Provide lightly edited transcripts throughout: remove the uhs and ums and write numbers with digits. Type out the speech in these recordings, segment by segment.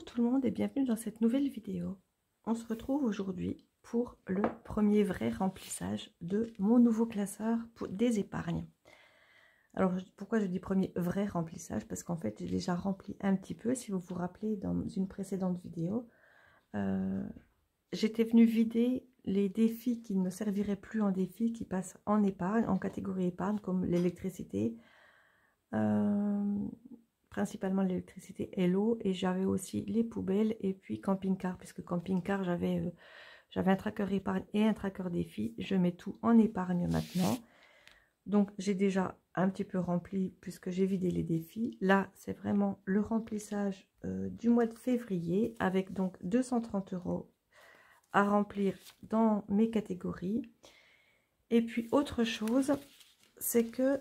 tout le monde et bienvenue dans cette nouvelle vidéo. On se retrouve aujourd'hui pour le premier vrai remplissage de mon nouveau classeur pour des épargnes. Alors pourquoi je dis premier vrai remplissage? Parce qu'en fait j'ai déjà rempli un petit peu. Si vous vous rappelez, dans une précédente vidéo, j'étais venue vider les défis qui ne me serviraient plus en défis, qui passent en épargne, en catégorie épargne, comme l'électricité, principalement l'électricité et l'eau, et j'avais aussi les poubelles et puis camping-car, puisque camping-car j'avais un tracker épargne et un tracker défi. Je mets tout en épargne maintenant, donc j'ai déjà un petit peu rempli puisque j'ai vidé les défis. Là c'est vraiment le remplissage du mois de février, avec donc 230 € à remplir dans mes catégories. Et puis autre chose, c'est que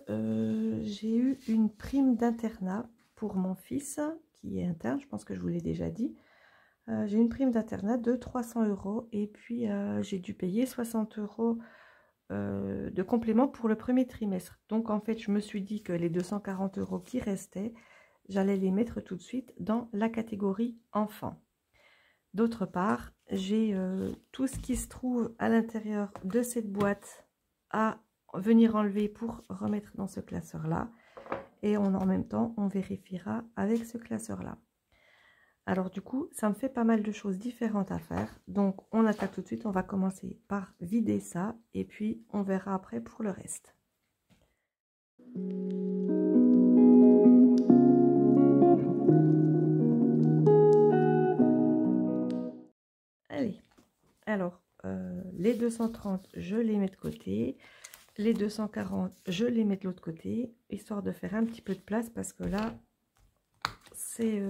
j'ai eu une prime d'internat pour mon fils qui est interne, je pense que je vous l'ai déjà dit. J'ai une prime d'internat de 300 € et puis j'ai dû payer 60 € de complément pour le premier trimestre. Donc en fait je me suis dit que les 240 € qui restaient, j'allais les mettre tout de suite dans la catégorie enfant. D'autre part, j'ai tout ce qui se trouve à l'intérieur de cette boîte à venir enlever pour remettre dans ce classeur là, et en même temps on vérifiera avec ce classeur là. Alors du coup ça me fait pas mal de choses différentes à faire, donc on attaque tout de suite. On va commencer par vider ça et puis on verra après pour le reste. Allez, alors les 230 je les mets de côté. Les 240, je les mets de l'autre côté, histoire de faire un petit peu de place, parce que là, c'est,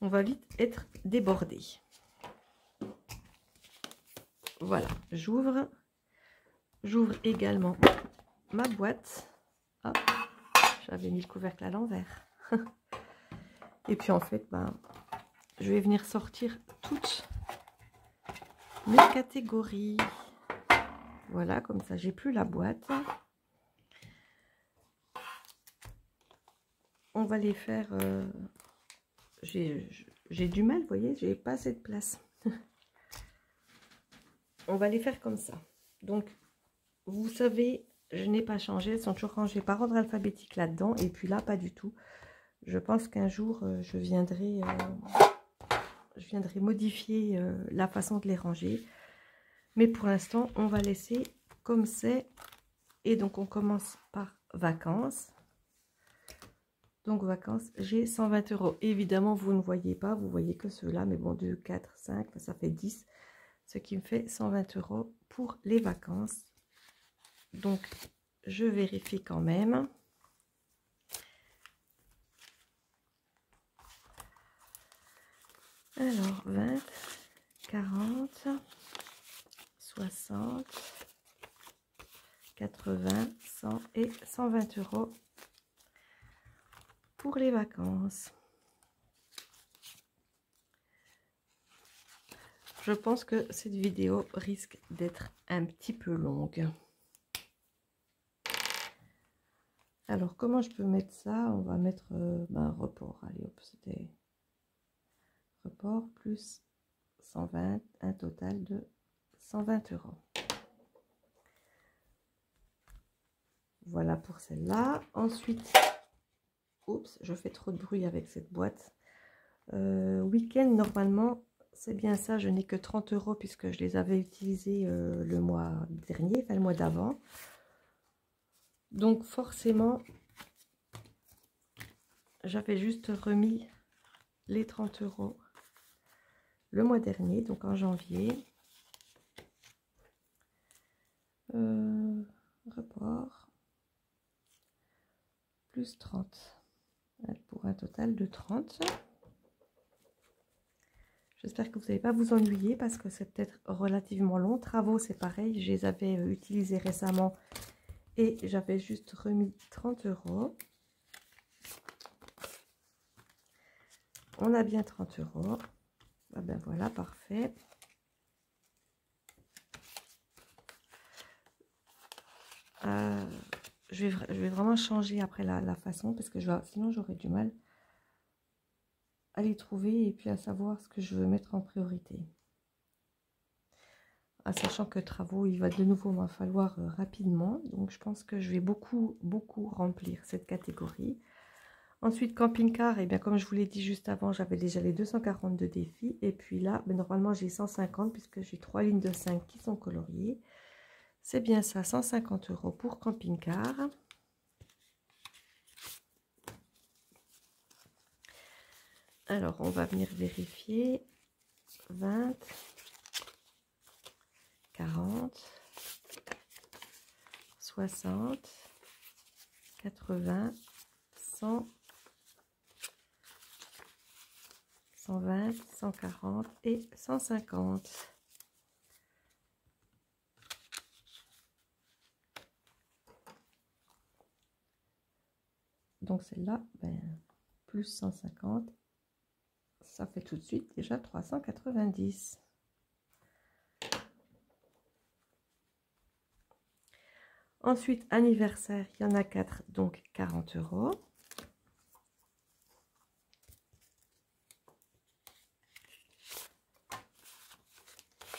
on va vite être débordé. Voilà, j'ouvre également ma boîte. Ah, j'avais mis le couvercle à l'envers. Et puis en fait, ben, je vais venir sortir toutes mes catégories. Voilà, comme ça, j'ai plus la boîte. On va les faire... j'ai du mal, vous voyez, j'ai pas assez de place. On va les faire comme ça. Donc, vous savez, je n'ai pas changé. Elles sont toujours rangées par ordre alphabétique là-dedans. Et puis là, pas du tout. Je pense qu'un jour, je viendrai modifier la façon de les ranger. Mais pour l'instant, on va laisser comme c'est. Et donc, on commence par vacances. Donc, vacances, j'ai 120 €. Évidemment, vous ne voyez pas. Vous voyez que ceux-là. Mais bon, 2, 4, 5, ça fait 10. Ce qui me fait 120 € pour les vacances. Donc, je vérifie quand même. Alors, 20, 40, 60, 80, 100 et 120 € pour les vacances. Je pense que cette vidéo risque d'être un petit peu longue. Alors, comment je peux mettre ça? On va mettre report. Allez, hop, c'était report plus 120, un total de 120 €. Voilà pour celle-là. Ensuite, oups, je fais trop de bruit avec cette boîte. Week-end, normalement, c'est bien ça. Je n'ai que 30 € puisque je les avais utilisés le mois dernier, enfin le mois d'avant. Donc forcément, j'avais juste remis les 30 € le mois dernier, donc en janvier. Report plus 30 pour un total de 30. J'espère que vous n'allez pas vous ennuyer parce que c'est peut-être relativement long. Travaux, c'est pareil, je les avais utilisés récemment et j'avais juste remis 30 €. On a bien 30 €. Ah ben voilà, parfait. Je vais vraiment changer après la façon, parce que sinon j'aurais du mal à les trouver et puis à savoir ce que je veux mettre en priorité. Sachant que travaux, il va de nouveau m'en falloir rapidement. Donc, je pense que je vais beaucoup remplir cette catégorie. Ensuite, camping-car, et bien comme je vous l'ai dit juste avant, j'avais déjà les 242 défis. Et puis là, ben, normalement, j'ai 150 puisque j'ai 3 lignes de 5 qui sont coloriées. C'est bien ça, 150 € pour camping-car. Alors, on va venir vérifier. 20, 40, 60, 80, 100, 120, 140 et 150. Donc celle-là, ben, plus 150, ça fait tout de suite déjà 390. Ensuite, anniversaire, il y en a 4, donc 40 €.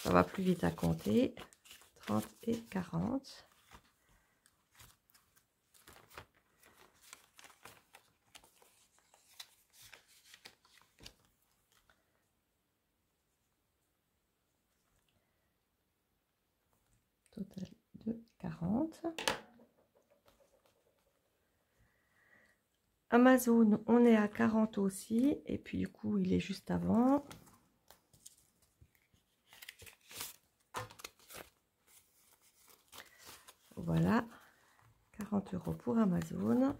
Ça va plus vite à compter. 30 et 40. Total de 40. Amazon, on est à 40 aussi. Et puis du coup, il est juste avant. Voilà. 40 € pour Amazon.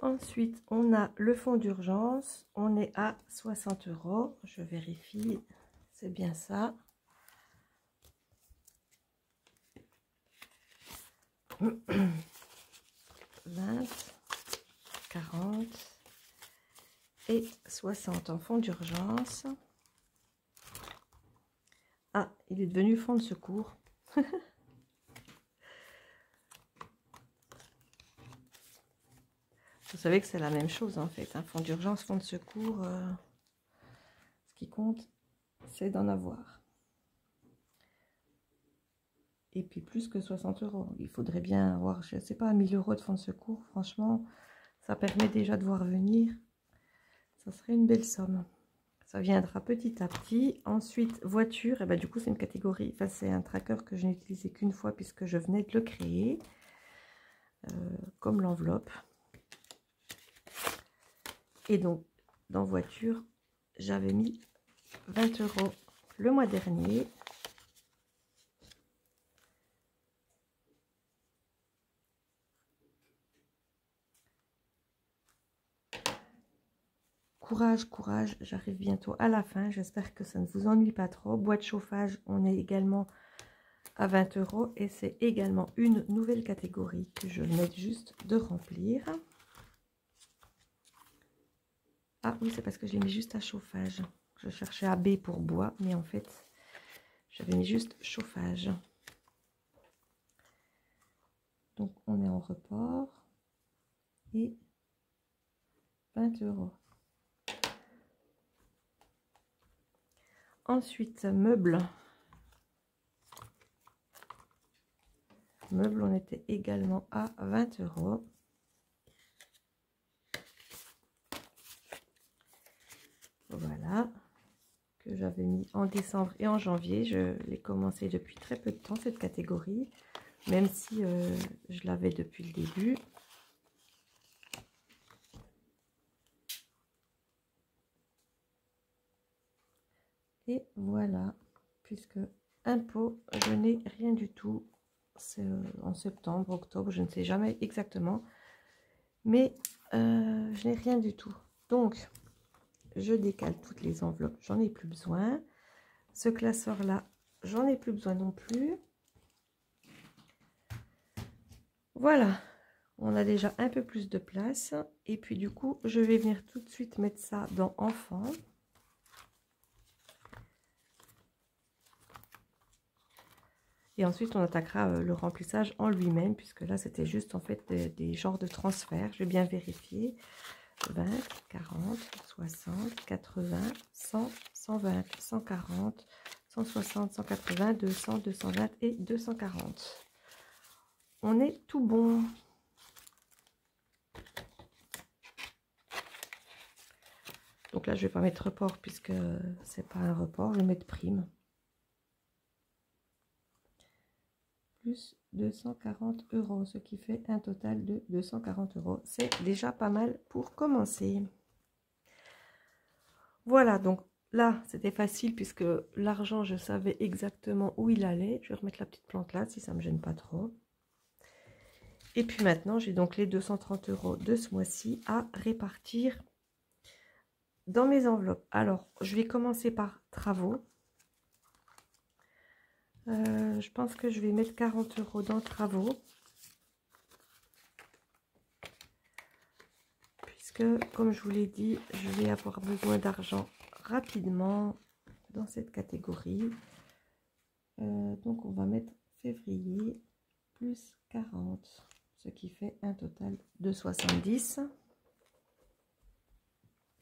Ensuite, on a le fonds d'urgence. On est à 60 €. Je vérifie. C'est bien ça. 20, 40 et 60 en fonds d'urgence. Ah, il est devenu fonds de secours. Vous savez que c'est la même chose en fait. Un fonds d'urgence, fonds de secours, ce qui compte, c'est d'en avoir. Et puis plus que 60 €. Il faudrait bien avoir, je ne sais pas, 1000 € de fonds de secours. Franchement, ça permet déjà de voir venir. Ça serait une belle somme. Ça viendra petit à petit. Ensuite, voiture. Et ben, du coup, c'est une catégorie, enfin, c'est un tracker que je n'ai utilisé qu'une fois puisque je venais de le créer. Comme l'enveloppe. Et donc, dans voiture, j'avais mis 20 € le mois dernier. Courage, courage, j'arrive bientôt à la fin. J'espère que ça ne vous ennuie pas trop. Boîte chauffage, on est également à 20 € et c'est également une nouvelle catégorie que je venais juste de remplir. Ah oui, c'est parce que je l'ai mis juste à chauffage. Je cherchais à B pour bois, mais en fait, j'avais mis juste chauffage. Donc, on est en report et 20 €. Ensuite, meubles. Meubles, on était également à 20 €. Voilà, que j'avais mis en décembre et en janvier. Je l'ai commencé depuis très peu de temps, cette catégorie, même si je l'avais depuis le début. Et voilà, puisque impôt, je n'ai rien du tout. C'est en septembre, octobre, je ne sais jamais exactement. Mais je n'ai rien du tout. Donc, je décale toutes les enveloppes, j'en ai plus besoin. Ce classeur-là, j'en ai plus besoin non plus. Voilà, On a déjà un peu plus de place. Et puis du coup, je vais venir tout de suite mettre ça dans enfant. Et ensuite, on attaquera le remplissage en lui-même, puisque là, c'était juste en fait des genres de transferts. Je vais bien vérifier. 20, 40, 60, 80, 100, 120, 140, 160, 180, 200, 220 et 240. On est tout bon. Donc là, je vais pas mettre report puisque c'est pas un report. Je vais mettre prime. Plus 240 €, ce qui fait un total de 240 €. C'est déjà pas mal pour commencer. Voilà, donc là, c'était facile puisque l'argent, je savais exactement où il allait. Je vais remettre la petite plante là, si ça ne me gêne pas trop. Et puis maintenant, j'ai donc les 230 € de ce mois-ci à répartir dans mes enveloppes. Alors, je vais commencer par travaux. Je pense que je vais mettre 40 € dans travaux. Puisque, comme je vous l'ai dit, je vais avoir besoin d'argent rapidement dans cette catégorie. Donc, on va mettre février plus 40, ce qui fait un total de 70.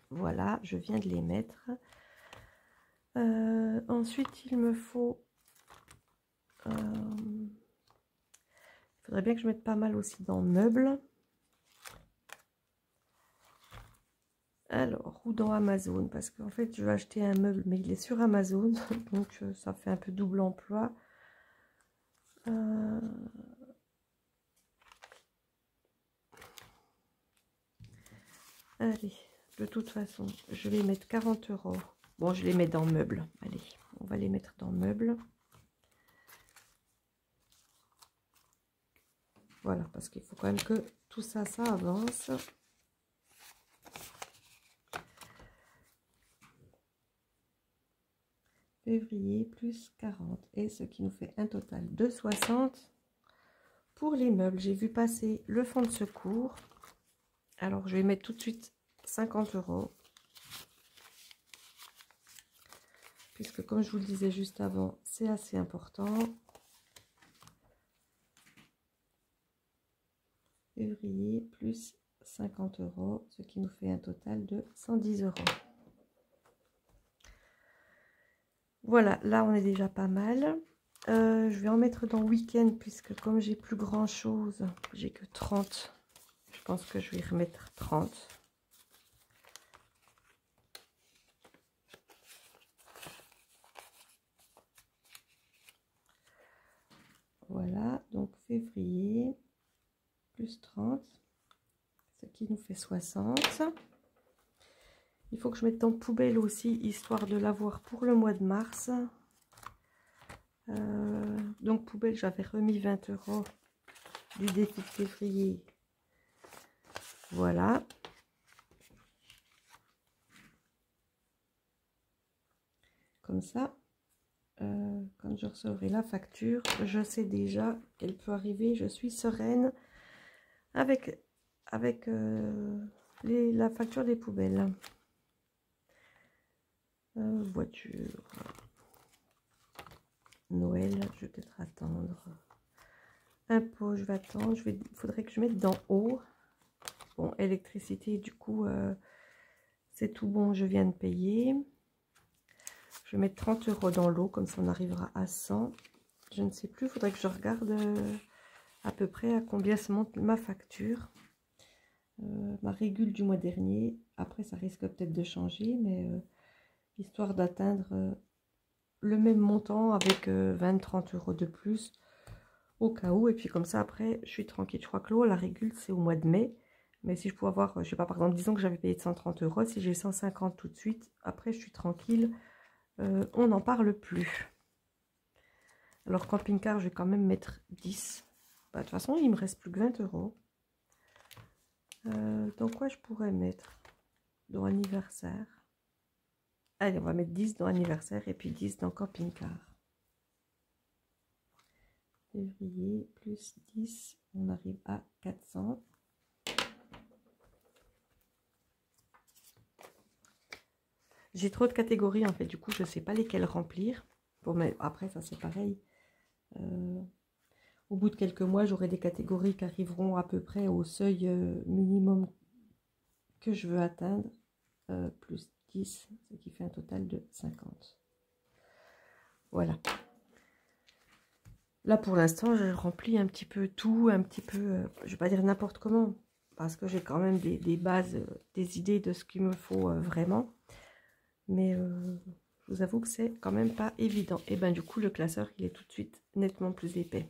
Voilà, je viens de les mettre. Ensuite, il me faut... il faudrait bien que je mette pas mal aussi dans meubles. Alors, ou dans Amazon, parce qu'en fait, je vais acheter un meuble, mais il est sur Amazon, donc ça fait un peu double emploi. Allez, de toute façon, je vais mettre 40 €. Bon, je les mets dans meubles. Allez, on va les mettre dans meubles. Voilà, parce qu'il faut quand même que tout ça, ça avance. Février plus 40. Et ce qui nous fait un total de 60 pour les meubles. J'ai vu passer le fonds de secours. Alors, je vais mettre tout de suite 50 €. Puisque, comme je vous le disais juste avant, c'est assez important. Février plus 50 €, ce qui nous fait un total de 110 €. Voilà, là on est déjà pas mal. Je vais en mettre dans week-end puisque comme j'ai plus grand chose, j'ai que 30. Je pense que je vais remettre 30. Voilà, donc février plus 30, ce qui nous fait 60. Il faut que je mette dans poubelle aussi, histoire de l'avoir pour le mois de mars. Donc poubelle, j'avais remis 20 € du défi de février. Voilà. Comme ça, quand je recevrai la facture, je sais déjà qu'elle peut arriver. Je suis sereine avec la facture des poubelles. Voiture. Noël, je vais peut-être attendre. Impôt, je vais attendre. Il faudrait que je mette dans haut. Bon, électricité, du coup, c'est tout bon, je viens de payer. Je vais mettre 30 € dans l'eau, comme ça on arrivera à 100. Je ne sais plus, il faudrait que je regarde à peu près à combien se monte ma facture. Ma régule du mois dernier. Après, ça risque peut-être de changer, mais histoire d'atteindre le même montant avec 20-30 € de plus au cas où. Et puis comme ça, après, je suis tranquille. Je crois que l'eau, la régule, c'est au mois de mai. Mais si je peux avoir, je sais pas, par exemple, disons que j'avais payé 130 €, si j'ai 150 tout de suite, après, je suis tranquille. On n'en parle plus. Alors, camping-car, je vais quand même mettre 10. Bah, de toute façon, il me reste plus que 20 €. Dans quoi je pourrais mettre? Dans anniversaire. Allez, on va mettre 10 dans anniversaire et puis 10 dans camping-car. février, plus 10, on arrive à 400. J'ai trop de catégories en fait, du coup je ne sais pas lesquelles remplir. Bon, mais après ça c'est pareil. Au bout de quelques mois, j'aurai des catégories qui arriveront à peu près au seuil minimum que je veux atteindre, plus 10, ce qui fait un total de 50. Voilà. Là, pour l'instant, je remplis un petit peu tout, un petit peu, je ne vais pas dire n'importe comment, parce que j'ai quand même des bases, des idées de ce qu'il me faut vraiment. Mais je vous avoue que c'est quand même pas évident. Et bien, du coup, le classeur, il est tout de suite nettement plus épais.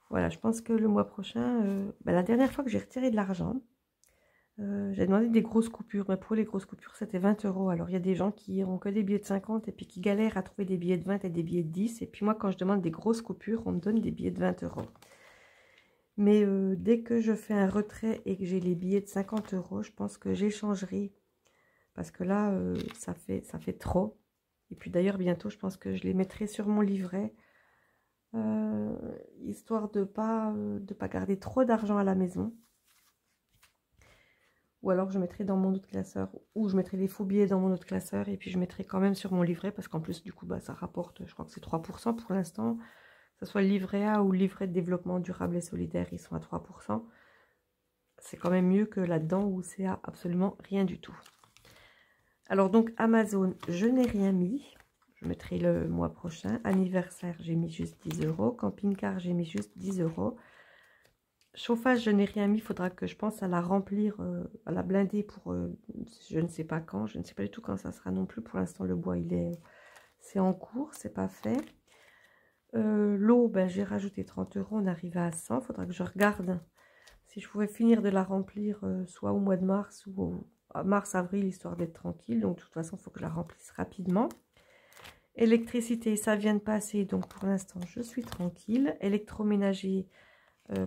Voilà, je pense que le mois prochain, la dernière fois que j'ai retiré de l'argent, j'ai demandé des grosses coupures. Mais pour les grosses coupures, c'était 20 €. Alors, il y a des gens qui ont que des billets de 50 et puis qui galèrent à trouver des billets de 20 et des billets de 10. Et puis moi, quand je demande des grosses coupures, on me donne des billets de 20 €. Mais dès que je fais un retrait et que j'ai les billets de 50 €, je pense que j'échangerai. Parce que là, ça fait trop. Et puis d'ailleurs, bientôt, je pense que je les mettrai sur mon livret. Histoire de pas garder trop d'argent à la maison. Ou alors je mettrai dans mon autre classeur, ou je mettrai les faux billets dans mon autre classeur, et puis je mettrai quand même sur mon livret, parce qu'en plus du coup ça rapporte, je crois que c'est 3% pour l'instant, que ce soit le livret A ou le livret de développement durable et solidaire, ils sont à 3%. C'est quand même mieux que là-dedans où c'est à absolument rien du tout. Alors donc Amazon, je n'ai rien mis. Je mettrai le mois prochain. Anniversaire, j'ai mis juste 10 €. Camping-car, j'ai mis juste 10 €. Chauffage, je n'ai rien mis. Il faudra que je pense à la remplir, à la blinder pour je ne sais pas quand. Je ne sais pas du tout quand ça sera non plus. Pour l'instant, le bois, c'est en cours, c'est pas fait. L'eau, j'ai rajouté 30 €. On arrive à 100. Il faudra que je regarde si je pouvais finir de la remplir soit au mois de mars ou mars-avril, histoire d'être tranquille. Donc, de toute façon, il faut que je la remplisse rapidement. Électricité, ça vient de passer. Donc, pour l'instant, je suis tranquille. Électroménager,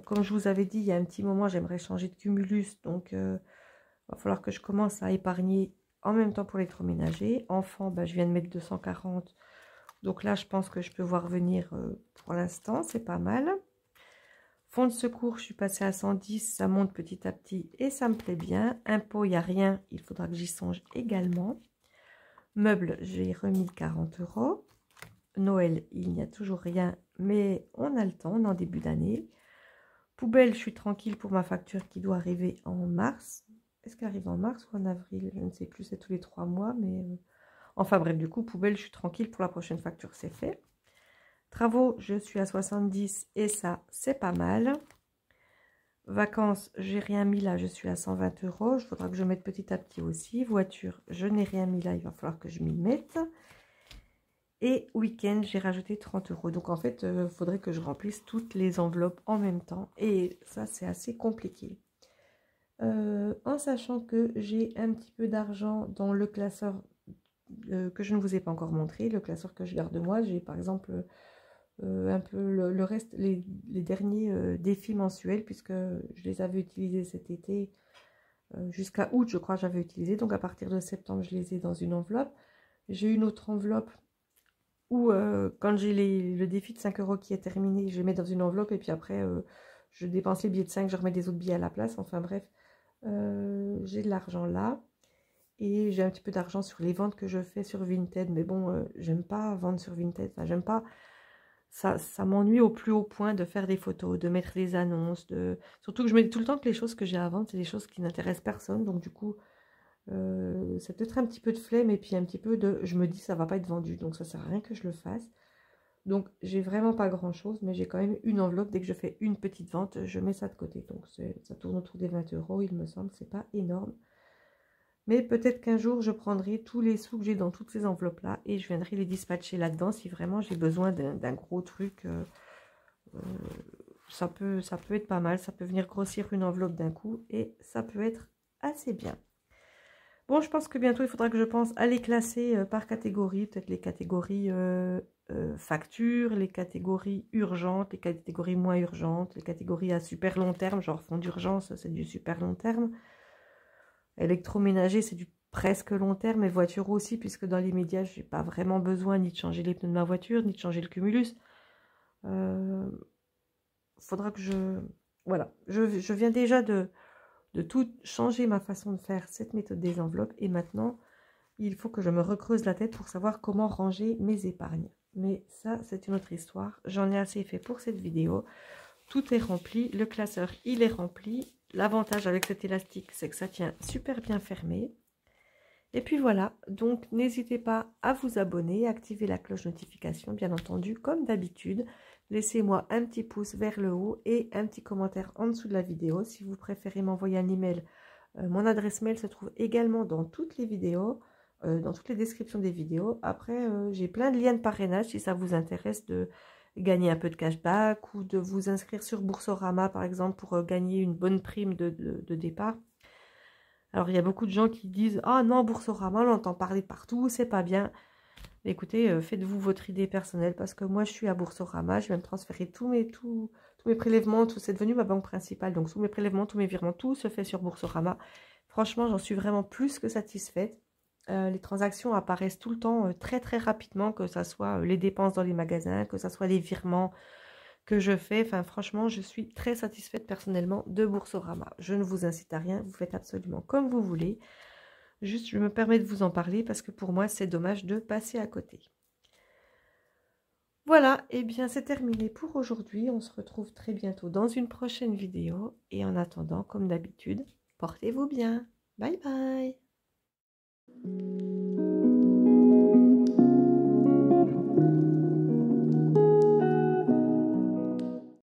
comme je vous avais dit, il y a un petit moment, j'aimerais changer de cumulus. Donc, il va falloir que je commence à épargner en même temps pour l'électroménager. Enfant, je viens de mettre 240. Donc là, je pense que je peux voir venir pour l'instant. C'est pas mal. Fonds de secours, je suis passée à 110, ça monte petit à petit et ça me plaît bien. Impôt, il n'y a rien, il faudra que j'y songe également. Meubles, j'ai remis 40 €. Noël, il n'y a toujours rien, mais on a le temps, on est en début d'année. Poubelle, je suis tranquille pour ma facture qui doit arriver en mars. Est-ce qu'elle arrive en mars ou en avril? Je ne sais plus, c'est tous les 3 mois, mais... Enfin bref, du coup, poubelle, je suis tranquille pour la prochaine facture, c'est fait. Travaux, je suis à 70 et ça, c'est pas mal. Vacances, j'ai rien mis là, je suis à 120 €. Il faudra que je mette petit à petit aussi. Voiture, je n'ai rien mis là, il va falloir que je m'y mette. Et week-end, j'ai rajouté 30 €. Donc en fait, il faudrait que je remplisse toutes les enveloppes en même temps. Et ça, c'est assez compliqué. En sachant que j'ai un petit peu d'argent dans le classeur que je ne vous ai pas encore montré, le classeur que je garde moi. J'ai par exemple... un peu le reste, les derniers défis mensuels, puisque je les avais utilisés cet été, jusqu'à août, je crois, j'avais utilisé. Donc, à partir de septembre, je les ai dans une enveloppe. J'ai une autre enveloppe où, quand j'ai le défi de 5 € qui est terminé, je les mets dans une enveloppe et puis après, je dépense les billets de 5, je remets des autres billets à la place. Enfin, bref, j'ai de l'argent là. Et j'ai un petit peu d'argent sur les ventes que je fais sur Vinted. Mais bon, j'aime pas vendre sur Vinted. Enfin, j'aime pas... Ça m'ennuie au plus haut point de faire des photos, de mettre des annonces, surtout que je me dis tout le temps que les choses que j'ai à vendre, c'est des choses qui n'intéressent personne. Donc du coup, c'est peut-être un petit peu de flemme et puis un petit peu de... Je me dis ça va pas être vendu, donc ça sert à rien que je le fasse. Donc j'ai vraiment pas grand-chose, mais j'ai quand même une enveloppe. Dès que je fais une petite vente, je mets ça de côté. Donc ça tourne autour des 20 €, il me semble, c'est pas énorme. Mais peut-être qu'un jour, je prendrai tous les sous que j'ai dans toutes ces enveloppes-là et je viendrai les dispatcher là-dedans si vraiment j'ai besoin d'un gros truc. Ça peut être pas mal, ça peut venir grossir une enveloppe d'un coup et ça peut être assez bien. Bon, je pense que bientôt, il faudra que je pense à les classer par catégorie. Peut-être les catégories factures, les catégories urgentes, les catégories moins urgentes, les catégories à super long terme, genre fonds d'urgence, c'est du super long terme. Électroménager, c'est du presque long terme, et voiture aussi, puisque dans l'immédiat, je n'ai pas vraiment besoin ni de changer les pneus de ma voiture, ni de changer le cumulus. Faudra que je... Voilà, je viens déjà de tout changer ma façon de faire cette méthode des enveloppes, et maintenant, il faut que je me recreuse la tête pour savoir comment ranger mes épargnes. Mais ça, c'est une autre histoire. J'en ai assez fait pour cette vidéo. Tout est rempli. Le classeur, il est rempli. L'avantage avec cet élastique, c'est que ça tient super bien fermé. Et puis voilà. Donc, n'hésitez pas à vous abonner, activer la cloche notification, bien entendu, comme d'habitude. Laissez-moi un petit pouce vers le haut et un petit commentaire en dessous de la vidéo. Si vous préférez m'envoyer un email, mon adresse mail se trouve également dans toutes les vidéos. Dans toutes les descriptions des vidéos. Après, j'ai plein de liens de parrainage si ça vous intéresse de gagner un peu de cashback ou de vous inscrire sur Boursorama, par exemple, pour gagner une bonne prime de départ. Alors, il y a beaucoup de gens qui disent « Ah non, Boursorama, on entend parler partout, c'est pas bien. » Écoutez, faites-vous votre idée personnelle parce que moi, je suis à Boursorama, je vais me transférer tous mes prélèvements, tout, c'est devenu ma banque principale. Donc, tous mes prélèvements, tous mes virements, tout se fait sur Boursorama. Franchement, j'en suis vraiment plus que satisfaite. Les transactions apparaissent tout le temps très très rapidement, que ce soit les dépenses dans les magasins, que ce soit les virements que je fais. Enfin, franchement, je suis très satisfaite personnellement de Boursorama. Je ne vous incite à rien, vous faites absolument comme vous voulez. Juste, je me permets de vous en parler parce que pour moi, c'est dommage de passer à côté. Voilà, et bien c'est terminé pour aujourd'hui. On se retrouve très bientôt dans une prochaine vidéo. Et en attendant, comme d'habitude, portez-vous bien. Bye bye!